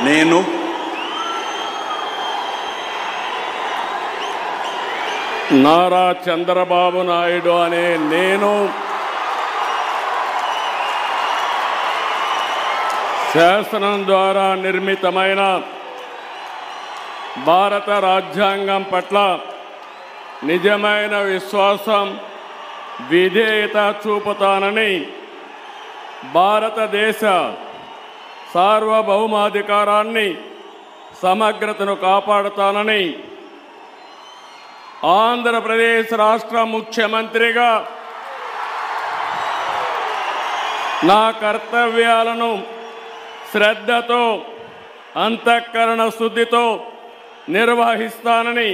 నేను నారా చంద్రబాబు నాయుడు అనే నేను శాసనం ద్వారా నిర్మితమైన భారత రాజ్యాంగం పట్ల నిజమైన విశ్వాసం విధేయత చూపుతానని భారతదేశ సార్వభౌమాధికారాన్ని సమగ్రతను కాపాడుతానని ఆంధ్రప్రదేశ్ రాష్ట్ర ముఖ్యమంత్రిగా నా కర్తవ్యాలను శ్రద్ధతో అంతఃకరణ శుద్ధితో నిర్వహిస్తానని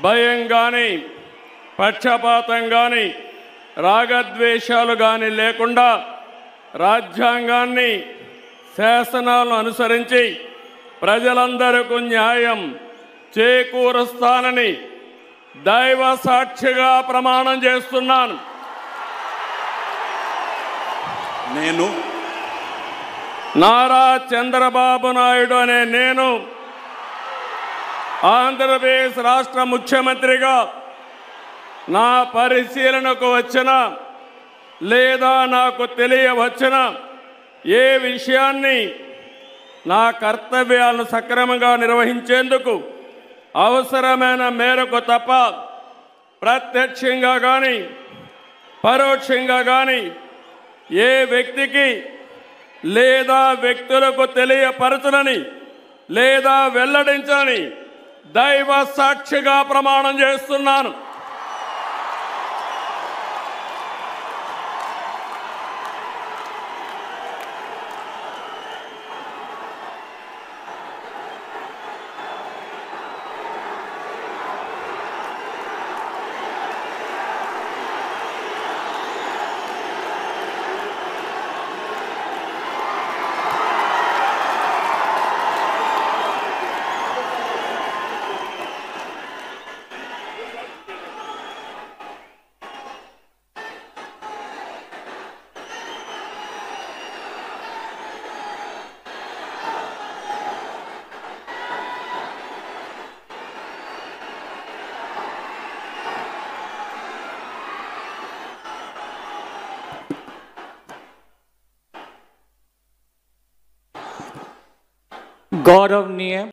భయం కానీ పక్షపాతం కానీ రాగద్వేషాలు కానీ లేకుండా రాజ్యాంగాన్ని శాసనాలను అనుసరించి ప్రజలందరికీ న్యాయం చేకూరుస్తానని దైవ సాక్షిగా ప్రమాణం చేస్తున్నాను. నేను నారా చంద్రబాబు నాయుడు అనే నేను ఆంధ్రప్రదేశ్ రాష్ట్ర ముఖ్యమంత్రిగా నా పరిశీలనకు వచ్చిన లేదా నాకు తెలియవచ్చిన ఏ విషయాన్ని నా కర్తవ్యాలను సక్రమంగా నిర్వహించేందుకు అవసరమైన మేరకు తప్ప ప్రత్యక్షంగా కానీ పరోక్షంగా కానీ ఏ వ్యక్తికి లేదా వ్యక్తులకు తెలియపరచనని లేదా వెల్లడించని దైవ సాక్షిగా ప్రమాణం చేస్తున్నాను. गौरवनीय